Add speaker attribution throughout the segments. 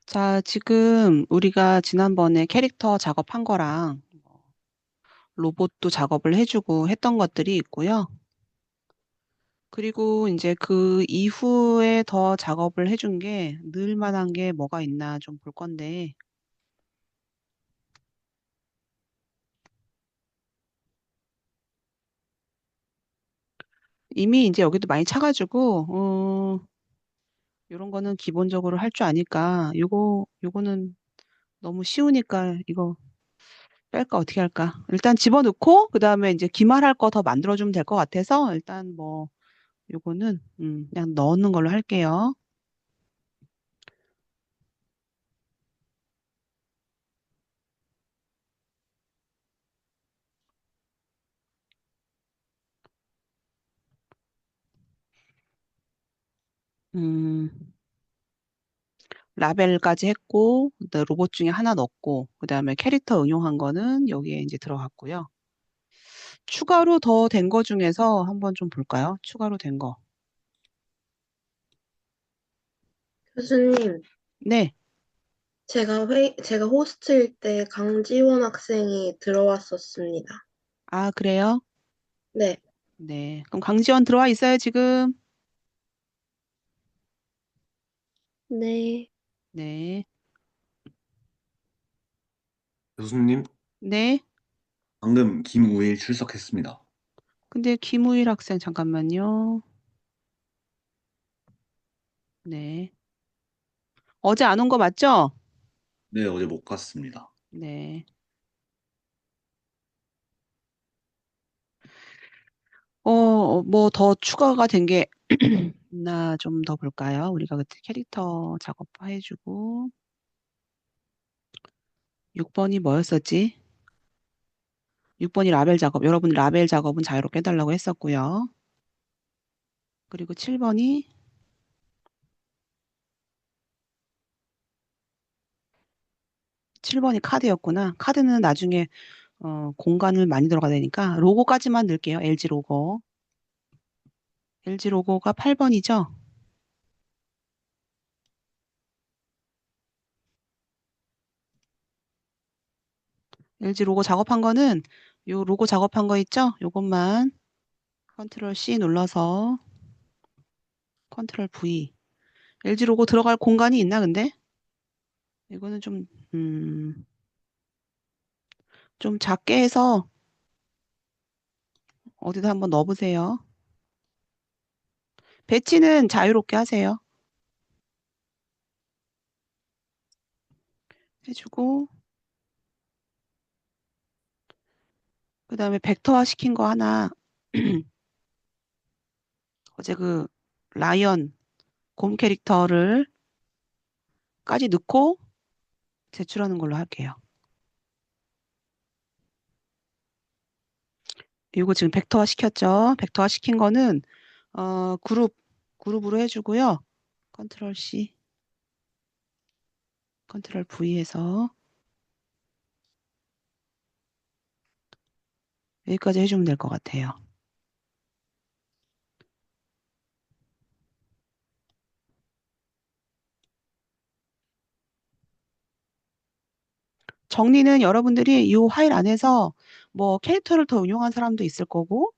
Speaker 1: 자, 지금 우리가 지난번에 캐릭터 작업한 거랑 로봇도 작업을 해주고 했던 것들이 있고요. 그리고 이제 그 이후에 더 작업을 해준 게 넣을 만한 게 뭐가 있나 좀 볼 건데, 이미 이제 여기도 많이 차가지고, 이런 거는 기본적으로 할 줄 아니까, 요거는 너무 쉬우니까 이거 뺄까 어떻게 할까? 일단 집어넣고, 그 다음에 이제 기말할 거 더 만들어주면 될 것 같아서, 일단 뭐, 요거는 그냥 넣는 걸로 할게요. 음, 라벨까지 했고, 그다음에 로봇 중에 하나 넣었고, 그다음에 캐릭터 응용한 거는 여기에 이제 들어갔고요. 추가로 더 된 거 중에서 한번 좀 볼까요? 추가로 된 거.
Speaker 2: 교수님,
Speaker 1: 네.
Speaker 2: 제가 호스트일 때 강지원 학생이 들어왔었습니다.
Speaker 1: 아, 그래요?
Speaker 2: 네,
Speaker 1: 네. 그럼 강지원 들어와 있어요, 지금?
Speaker 2: 네.
Speaker 1: 네.
Speaker 3: 교수님,
Speaker 1: 네.
Speaker 3: 방금 김우일 출석했습니다.
Speaker 1: 근데 김우일 학생 잠깐만요. 네. 어제 안 온 거 맞죠?
Speaker 3: 네, 어제 못 갔습니다.
Speaker 1: 네. 뭐 더 추가가 된 게 있나 좀 더 볼까요? 우리가 그때 캐릭터 작업해주고 6번이 뭐였었지? 6번이 라벨 작업. 여러분 라벨 작업은 자유롭게 해달라고 했었고요. 그리고 7번이 카드였구나. 카드는 나중에 공간을 많이 들어가야 되니까 로고까지만 넣을게요. LG 로고. LG 로고가 8번이죠? LG 로고 작업한 거는 요 로고 작업한 거 있죠? 요것만 컨트롤 C 눌러서 컨트롤 V. LG 로고 들어갈 공간이 있나 근데? 이거는 좀 작게 해서 어디다 한번 넣어보세요. 배치는 자유롭게 하세요. 해주고 그 다음에 벡터화 시킨 거 하나 어제 그 라이언 곰 캐릭터를 까지 넣고 제출하는 걸로 할게요. 이거 지금 벡터화 시켰죠? 벡터화 시킨 거는 그룹으로 해주고요. 컨트롤 C, 컨트롤 V 해서 여기까지 해주면 될 것 같아요. 정리는 여러분들이 이 파일 안에서 뭐 캐릭터를 더 응용한 사람도 있을 거고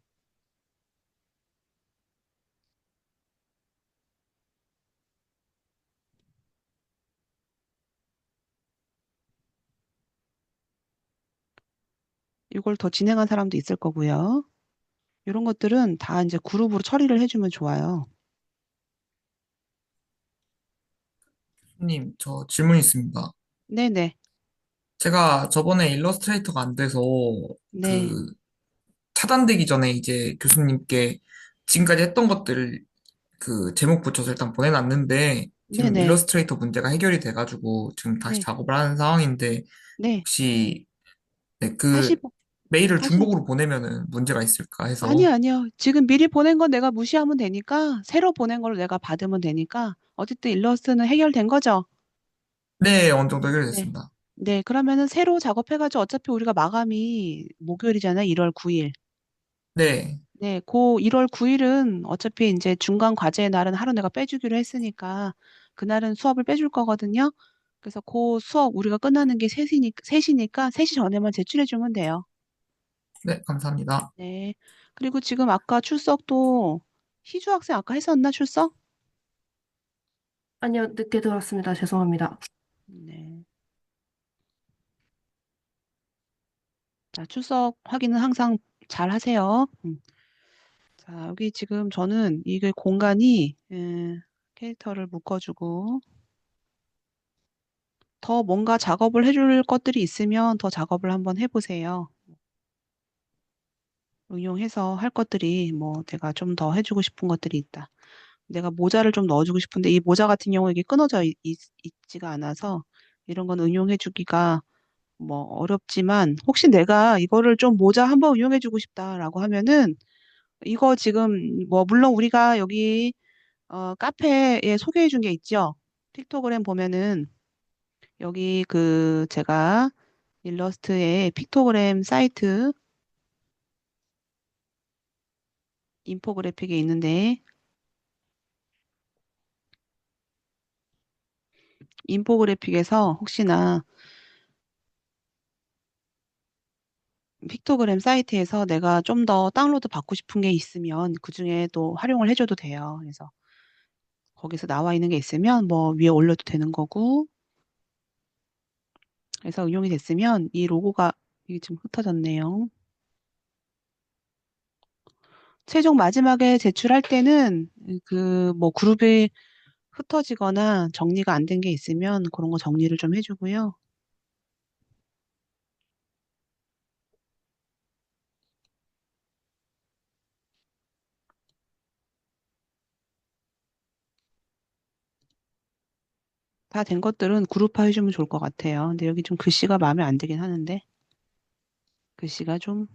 Speaker 1: 이걸 더 진행한 사람도 있을 거고요. 이런 것들은 다 이제 그룹으로 처리를 해주면 좋아요.
Speaker 4: 님, 저 질문 있습니다.
Speaker 1: 네네.
Speaker 4: 제가 저번에 일러스트레이터가 안 돼서
Speaker 1: 네.
Speaker 4: 그 차단되기 전에 이제 교수님께 지금까지 했던 것들을 그 제목 붙여서 일단 보내놨는데 지금
Speaker 1: 네네.
Speaker 4: 일러스트레이터 문제가 해결이 돼가지고 지금 다시
Speaker 1: 네.
Speaker 4: 작업을 하는 상황인데
Speaker 1: 네.
Speaker 4: 혹시 네,
Speaker 1: 다시,
Speaker 4: 그 메일을
Speaker 1: 다시.
Speaker 4: 중복으로 보내면은 문제가 있을까
Speaker 1: 아니요,
Speaker 4: 해서
Speaker 1: 아니요. 지금 미리 보낸 건 내가 무시하면 되니까, 새로 보낸 걸로 내가 받으면 되니까, 어쨌든 일러스트는 해결된 거죠?
Speaker 4: 네, 어느 정도
Speaker 1: 네.
Speaker 4: 해결됐습니다.
Speaker 1: 네, 그러면은 새로 작업해가지고 어차피 우리가 마감이 목요일이잖아요. 1월 9일.
Speaker 4: 네,
Speaker 1: 네, 고 1월 9일은 어차피 이제 중간 과제의 날은 하루 내가 빼주기로 했으니까 그날은 수업을 빼줄 거거든요. 그래서 그 수업 우리가 끝나는 게 3시니까 3시 전에만 제출해 주면 돼요.
Speaker 4: 네, 감사합니다.
Speaker 1: 네. 그리고 지금 아까 출석도 희주 학생 아까 했었나 출석?
Speaker 5: 아니요, 늦게 들었습니다. 죄송합니다.
Speaker 1: 네. 자, 출석 확인은 항상 잘 하세요. 자, 여기 지금 저는 이게 공간이 캐릭터를 묶어주고 더 뭔가 작업을 해줄 것들이 있으면 더 작업을 한번 해보세요. 응용해서 할 것들이 뭐 내가 좀 더 해주고 싶은 것들이 있다. 내가 모자를 좀 넣어주고 싶은데 이 모자 같은 경우에 이게 끊어져 있지가 않아서 이런 건 응용해주기가 뭐 어렵지만 혹시 내가 이거를 좀 모자 한번 응용해주고 싶다라고 하면은 이거 지금 뭐 물론 우리가 여기 카페에 소개해 준 게 있죠. 픽토그램 보면은 여기 그 제가 일러스트에 픽토그램 사이트 인포그래픽에 있는데 인포그래픽에서 혹시나 픽토그램 사이트에서 내가 좀 더 다운로드 받고 싶은 게 있으면 그중에 또 활용을 해줘도 돼요. 그래서 거기서 나와 있는 게 있으면 뭐 위에 올려도 되는 거고 그래서 응용이 됐으면 이 로고가 이게 좀 흩어졌네요. 최종 마지막에 제출할 때는 그 뭐 그룹이 흩어지거나 정리가 안 된 게 있으면 그런 거 정리를 좀 해주고요. 다 된 것들은 그룹화 해주면 좋을 것 같아요. 근데 여기 좀 글씨가 마음에 안 들긴 하는데 글씨가 좀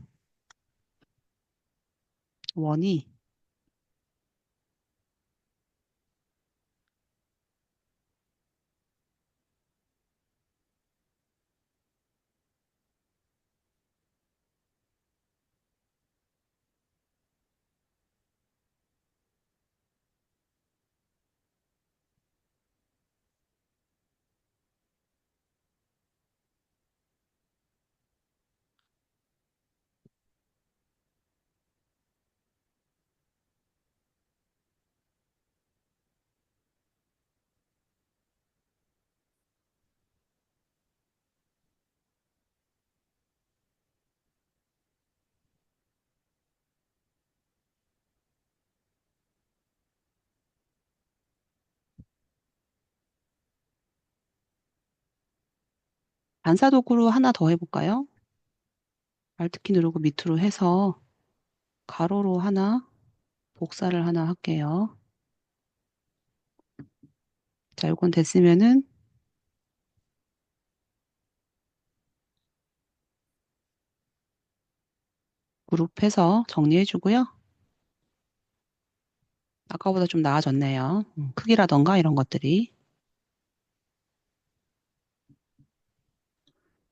Speaker 1: 원이 반사도구로 하나 더 해볼까요? Alt키 누르고 밑으로 해서 가로로 하나, 복사를 하나 할게요. 자, 이건 됐으면은 그룹해서 정리해주고요. 아까보다 좀 나아졌네요. 크기라던가 이런 것들이.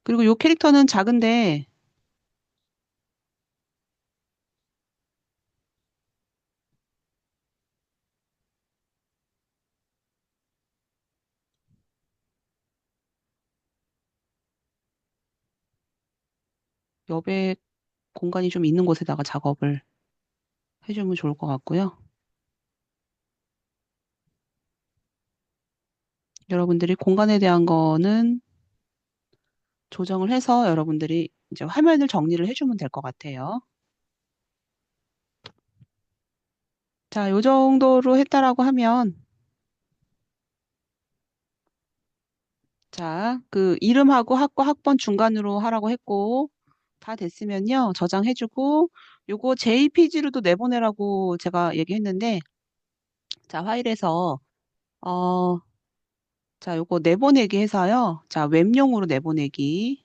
Speaker 1: 그리고 이 캐릭터는 작은데 여백 공간이 좀 있는 곳에다가 작업을 해주면 좋을 것 같고요. 여러분들이 공간에 대한 거는 조정을 해서 여러분들이 이제 화면을 정리를 해주면 될 것 같아요. 자, 요 정도로 했다라고 하면 자, 그 이름하고 학과 학번 중간으로 하라고 했고 다 됐으면요. 저장해주고 요거 JPG로도 내보내라고 제가 얘기했는데 자, 파일에서 어, 자, 요거 내보내기 해서요. 자, 웹용으로 내보내기.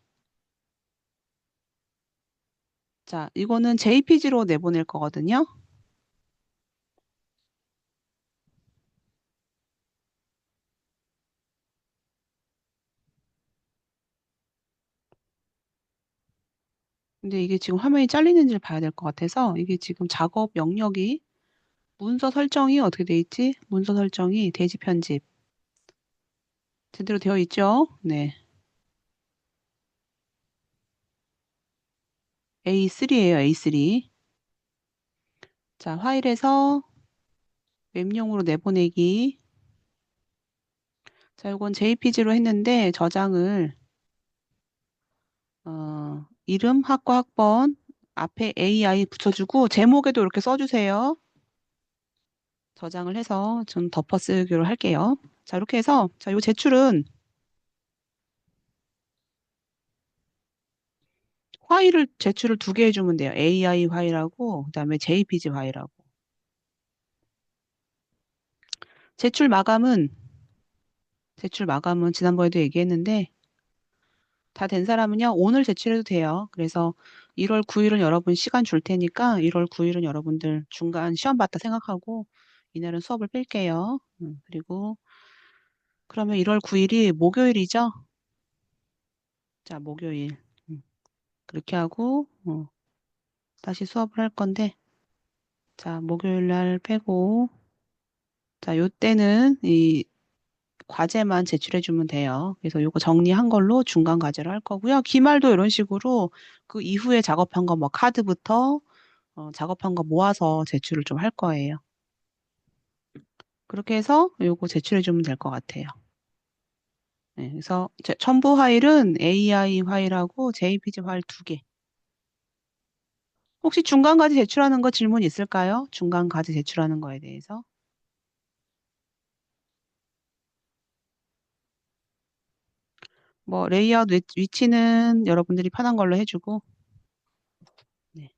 Speaker 1: 자, 이거는 JPG로 내보낼 거거든요. 근데 이게 지금 화면이 잘리는지를 봐야 될 것 같아서 이게 지금 작업 영역이 문서 설정이 어떻게 돼 있지? 문서 설정이 대지 편집 제대로 되어 있죠? 네. A3예요, A3. 자, 파일에서 웹용으로 내보내기. 자, 이건 JPG로 했는데 저장을 이름, 학과, 학번 앞에 AI 붙여주고 제목에도 이렇게 써주세요. 저장을 해서 좀 덮어쓰기로 할게요. 자, 이렇게 해서 자, 요 제출은 파일을 제출을 2개 해주면 돼요. AI 파일하고 그다음에 JPG 파일하고. 제출 마감은 지난번에도 얘기했는데 다 된 사람은요, 오늘 제출해도 돼요. 그래서 1월 9일은 여러분 시간 줄 테니까 1월 9일은 여러분들 중간 시험 봤다 생각하고 이날은 수업을 뺄게요. 그리고 그러면 1월 9일이 목요일이죠? 자, 목요일. 그렇게 하고 다시 수업을 할 건데 자, 목요일 날 빼고 자, 요때는 이 과제만 제출해주면 돼요. 그래서 요거 정리한 걸로 중간 과제를 할 거고요. 기말도 이런 식으로 그 이후에 작업한 거 뭐 카드부터 작업한 거 모아서 제출을 좀 할 거예요. 그렇게 해서 요거 제출해주면 될 것 같아요. 네, 그래서 첨부 파일은 AI 파일하고 JPG 파일 2개. 혹시 중간 과제 제출하는 거 질문 있을까요? 중간 과제 제출하는 거에 대해서. 뭐 레이아웃 위치는 여러분들이 편한 걸로 해주고. 네.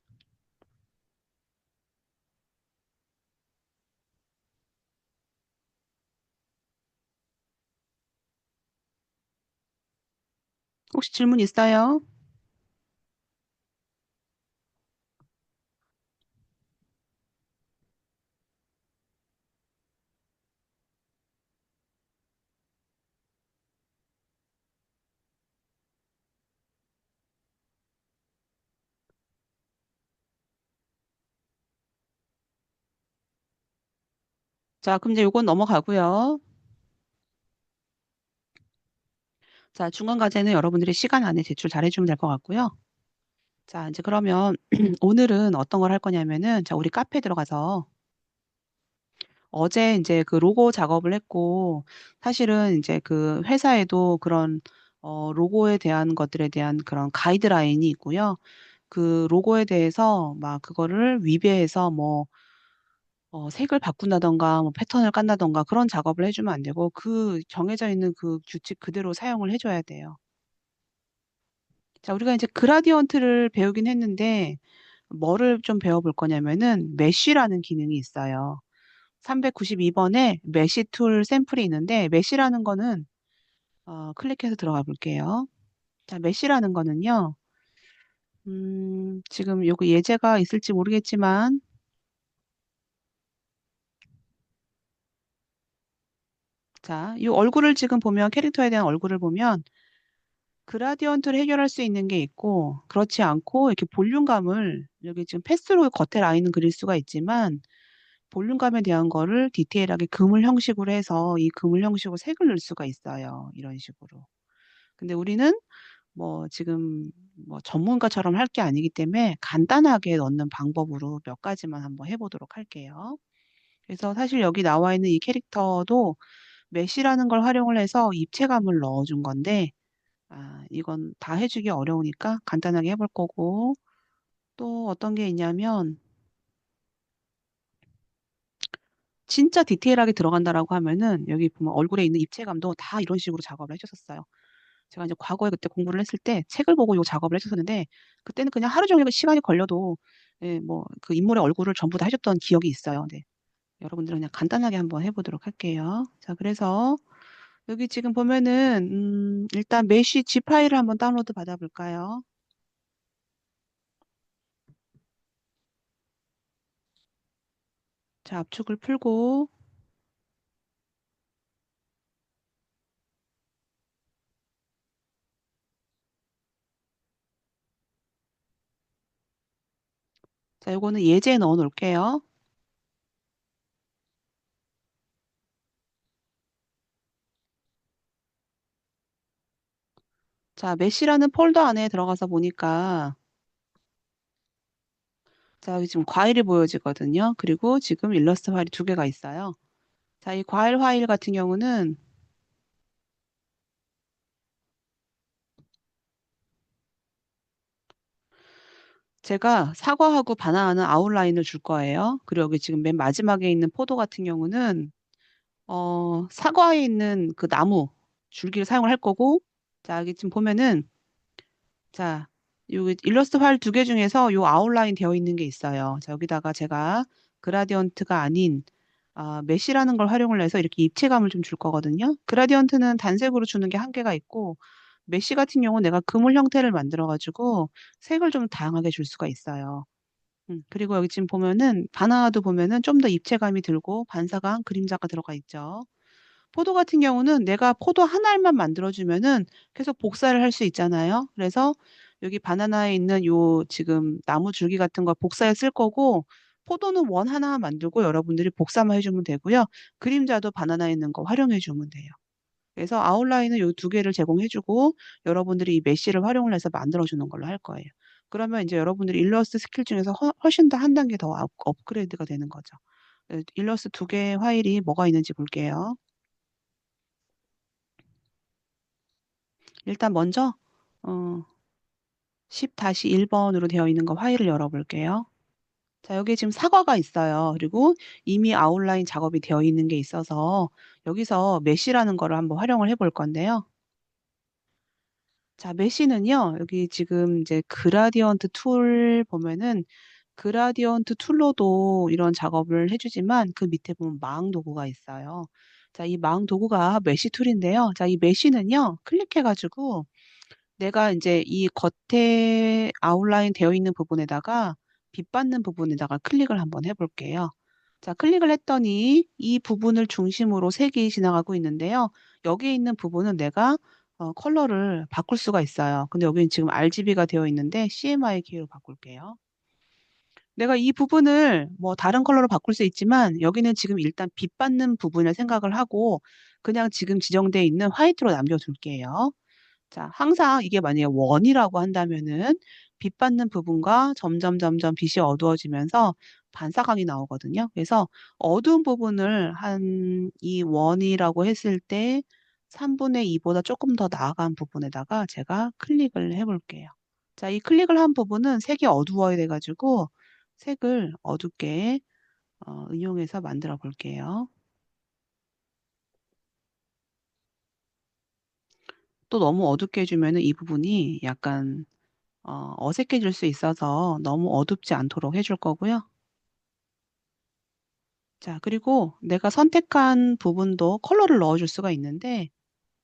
Speaker 1: 혹시 질문 있어요? 자, 그럼 이제 요건 넘어가고요. 자, 중간 과제는 여러분들이 시간 안에 제출 잘해주면 될 것 같고요. 자, 이제 그러면 오늘은 어떤 걸 할 거냐면은, 자, 우리 카페 들어가서 어제 이제 그 로고 작업을 했고, 사실은 이제 그 회사에도 그런, 로고에 대한 것들에 대한 그런 가이드라인이 있고요. 그 로고에 대해서 막 그거를 위배해서 뭐, 색을 바꾼다던가, 뭐 패턴을 깐다던가 그런 작업을 해주면 안 되고, 그 정해져 있는 그 규칙 그대로 사용을 해줘야 돼요. 자, 우리가 이제 그라디언트를 배우긴 했는데, 뭐를 좀 배워볼 거냐면은, 메쉬라는 기능이 있어요. 392번에 메쉬 툴 샘플이 있는데, 메쉬라는 거는, 클릭해서 들어가 볼게요. 자, 메쉬라는 거는요, 지금 요거 예제가 있을지 모르겠지만, 자, 이 얼굴을 지금 보면, 캐릭터에 대한 얼굴을 보면, 그라디언트를 해결할 수 있는 게 있고, 그렇지 않고, 이렇게 볼륨감을, 여기 지금 패스로 겉에 라인은 그릴 수가 있지만, 볼륨감에 대한 거를 디테일하게 그물 형식으로 해서 이 그물 형식으로 색을 넣을 수가 있어요. 이런 식으로. 근데 우리는 뭐 지금 뭐 전문가처럼 할 게 아니기 때문에 간단하게 넣는 방법으로 몇 가지만 한번 해보도록 할게요. 그래서 사실 여기 나와 있는 이 캐릭터도 메쉬라는 걸 활용을 해서 입체감을 넣어준 건데, 이건 다 해주기 어려우니까 간단하게 해볼 거고, 또 어떤 게 있냐면, 진짜 디테일하게 들어간다라고 하면은 여기 보면 얼굴에 있는 입체감도 다 이런 식으로 작업을 해줬었어요. 제가 이제 과거에 그때 공부를 했을 때 책을 보고 이 작업을 했었는데 그때는 그냥 하루 종일 시간이 걸려도 예, 뭐 그 인물의 얼굴을 전부 다 해줬던 기억이 있어요. 네. 여러분들은 그냥 간단하게 한번 해보도록 할게요. 자, 그래서 여기 지금 보면은 일단 메쉬 G 파일을 한번 다운로드 받아볼까요? 자, 압축을 풀고 자, 요거는 예제에 넣어 놓을게요. 자, 메시라는 폴더 안에 들어가서 보니까 자, 여기 지금 과일이 보여지거든요. 그리고 지금 일러스트 파일이 두 개가 있어요. 자, 이 과일 파일 같은 경우는 제가 사과하고 바나나는 아웃라인을 줄 거예요. 그리고 여기 지금 맨 마지막에 있는 포도 같은 경우는 사과에 있는 그 나무 줄기를 사용을 할 거고, 자, 여기 지금 보면은 자, 요 일러스트 파일 두 개 중에서 요 아웃라인 되어 있는 게 있어요. 자, 여기다가 제가 그라디언트가 아닌 메쉬라는 걸 활용을 해서 이렇게 입체감을 좀 줄 거거든요. 그라디언트는 단색으로 주는 게 한계가 있고, 메쉬 같은 경우는 내가 그물 형태를 만들어가지고 색을 좀 다양하게 줄 수가 있어요. 그리고 여기 지금 보면은 바나나도 보면은 좀 더 입체감이 들고 반사광 그림자가 들어가 있죠. 포도 같은 경우는 내가 포도 한 알만 만들어주면은 계속 복사를 할 수 있잖아요. 그래서 여기 바나나에 있는 요 지금 나무 줄기 같은 거 복사해 쓸 거고, 포도는 원 하나 만들고 여러분들이 복사만 해주면 되고요. 그림자도 바나나에 있는 거 활용해 주면 돼요. 그래서 아웃라인은 요 두 개를 제공해주고 여러분들이 이 메쉬를 활용을 해서 만들어주는 걸로 할 거예요. 그러면 이제 여러분들이 일러스트 스킬 중에서 훨씬 더 한 단계 더 업그레이드가 되는 거죠. 일러스트 두 개의 파일이 뭐가 있는지 볼게요. 일단 먼저 10-1번으로 되어 있는 거 파일을 열어볼게요. 자, 여기 지금 사과가 있어요. 그리고 이미 아웃라인 작업이 되어 있는 게 있어서 여기서 메쉬라는 거를 한번 활용을 해볼 건데요. 자, 메쉬는요, 여기 지금 이제 그라디언트 툴 보면은 그라디언트 툴로도 이런 작업을 해주지만 그 밑에 보면 망 도구가 있어요. 자, 이 망 도구가 메쉬 툴인데요. 자, 이 메쉬는요, 클릭해가지고 내가 이제 이 겉에 아웃라인 되어 있는 부분에다가 빛받는 부분에다가 클릭을 한번 해볼게요. 자, 클릭을 했더니 이 부분을 중심으로 색이 지나가고 있는데요. 여기에 있는 부분은 내가 컬러를 바꿀 수가 있어요. 근데 여기는 지금 RGB가 되어 있는데 CMYK로 바꿀게요. 내가 이 부분을 뭐 다른 컬러로 바꿀 수 있지만 여기는 지금 일단 빛받는 부분을 생각을 하고 그냥 지금 지정되어 있는 화이트로 남겨둘게요. 자, 항상 이게 만약에 원이라고 한다면은 빛 받는 부분과 점점 빛이 어두워지면서 반사광이 나오거든요. 그래서 어두운 부분을 한 이 원이라고 했을 때 3분의 2보다 조금 더 나아간 부분에다가 제가 클릭을 해볼게요. 자, 이 클릭을 한 부분은 색이 어두워야 돼가지고 색을 어둡게 응용해서 만들어 볼게요. 또 너무 어둡게 해주면은 이 부분이 약간 어색해질 수 있어서 너무 어둡지 않도록 해줄 거고요. 자, 그리고 내가 선택한 부분도 컬러를 넣어줄 수가 있는데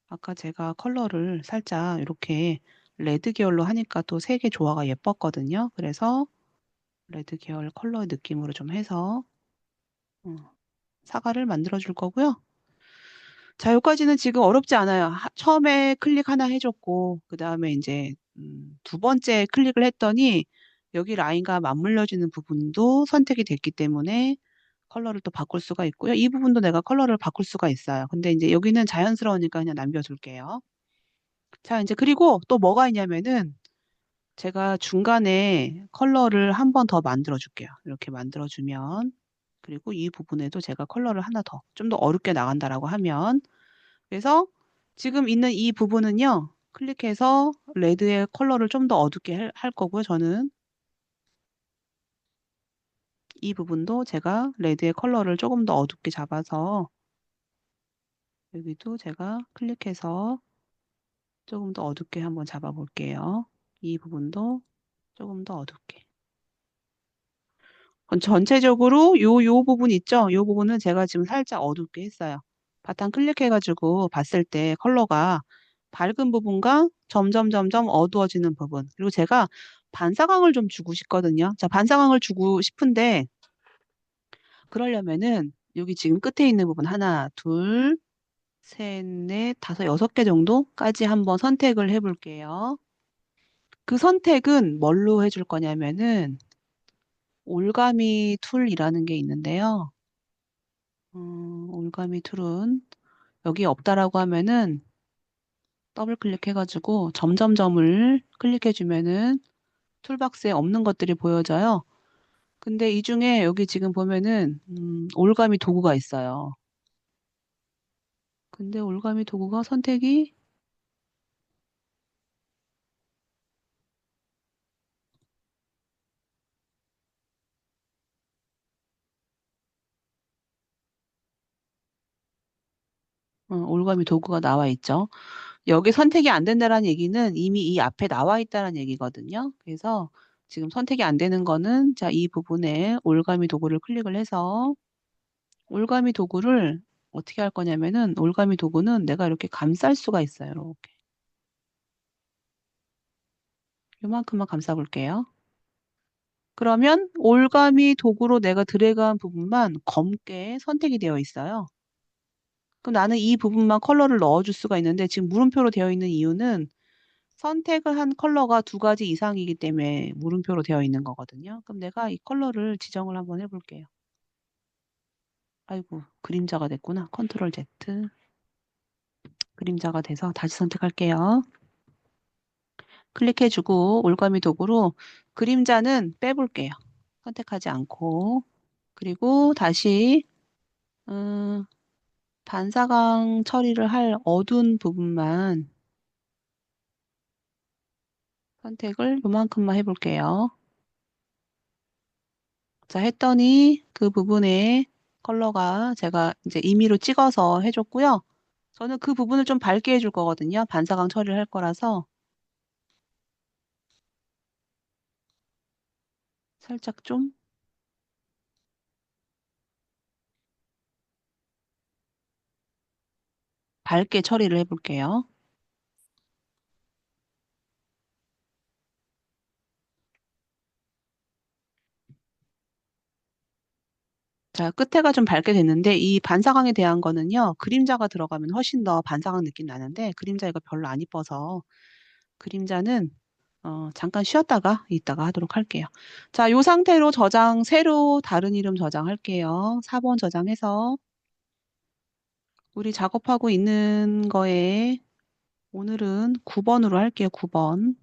Speaker 1: 아까 제가 컬러를 살짝 이렇게 레드 계열로 하니까 또 색의 조화가 예뻤거든요. 그래서 레드 계열 컬러 느낌으로 좀 해서 사과를 만들어 줄 거고요. 자, 여기까지는 지금 어렵지 않아요. 처음에 클릭 하나 해줬고, 그 다음에 이제 두 번째 클릭을 했더니 여기 라인과 맞물려지는 부분도 선택이 됐기 때문에 컬러를 또 바꿀 수가 있고요. 이 부분도 내가 컬러를 바꿀 수가 있어요. 근데 이제 여기는 자연스러우니까 그냥 남겨둘게요. 자, 이제 그리고 또 뭐가 있냐면은 제가 중간에 컬러를 한 번 더 만들어 줄게요. 이렇게 만들어 주면 그리고 이 부분에도 제가 컬러를 하나 더 좀 더 어둡게 나간다라고 하면 그래서 지금 있는 이 부분은요. 클릭해서 레드의 컬러를 좀 더 어둡게 할 거고요. 저는 이 부분도 제가 레드의 컬러를 조금 더 어둡게 잡아서 여기도 제가 클릭해서 조금 더 어둡게 한번 잡아 볼게요. 이 부분도 조금 더 어둡게. 전체적으로 요 부분 있죠? 요 부분은 제가 지금 살짝 어둡게 했어요. 바탕 클릭해가지고 봤을 때 컬러가 밝은 부분과 점점 어두워지는 부분. 그리고 제가 반사광을 좀 주고 싶거든요. 자, 반사광을 주고 싶은데 그러려면은 여기 지금 끝에 있는 부분 하나, 둘, 셋, 넷, 다섯, 6개 정도까지 한번 선택을 해볼게요. 그 선택은 뭘로 해줄 거냐면은 올가미 툴이라는 게 있는데요. 올가미 툴은 여기 없다라고 하면은 더블 클릭해가지고 점점점을 클릭해주면은 툴박스에 없는 것들이 보여져요. 근데 이 중에 여기 지금 보면은 올가미 도구가 있어요. 근데 올가미 도구가 선택이 올가미 도구가 나와 있죠. 여기 선택이 안 된다라는 얘기는 이미 이 앞에 나와 있다는 얘기거든요. 그래서 지금 선택이 안 되는 거는 자, 이 부분에 올가미 도구를 클릭을 해서 올가미 도구를 어떻게 할 거냐면은 올가미 도구는 내가 이렇게 감쌀 수가 있어요. 이렇게. 요만큼만 감싸 볼게요. 그러면 올가미 도구로 내가 드래그한 부분만 검게 선택이 되어 있어요. 그럼 나는 이 부분만 컬러를 넣어줄 수가 있는데 지금 물음표로 되어 있는 이유는 선택을 한 컬러가 두 가지 이상이기 때문에 물음표로 되어 있는 거거든요. 그럼 내가 이 컬러를 지정을 한번 해볼게요. 아이고, 그림자가 됐구나. 컨트롤 Z. 그림자가 돼서 다시 선택할게요. 클릭해주고 올가미 도구로 그림자는 빼볼게요. 선택하지 않고. 그리고 다시 반사광 처리를 할 어두운 부분만 선택을 요만큼만 해볼게요. 자, 했더니 그 부분에 컬러가 제가 이제 임의로 찍어서 해줬고요. 저는 그 부분을 좀 밝게 해줄 거거든요. 반사광 처리를 할 거라서 살짝 좀 밝게 처리를 해볼게요. 자, 끝에가 좀 밝게 됐는데 이 반사광에 대한 거는요. 그림자가 들어가면 훨씬 더 반사광 느낌 나는데 그림자 이거 별로 안 이뻐서 그림자는 잠깐 쉬었다가 이따가 하도록 할게요. 자, 이 상태로 저장, 새로 다른 이름 저장할게요. 4번 저장해서 우리 작업하고 있는 거에 오늘은 9번으로 할게요. 9번.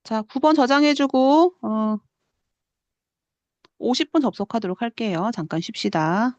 Speaker 1: 자, 9번 저장해주고 50분 접속하도록 할게요. 잠깐 쉽시다.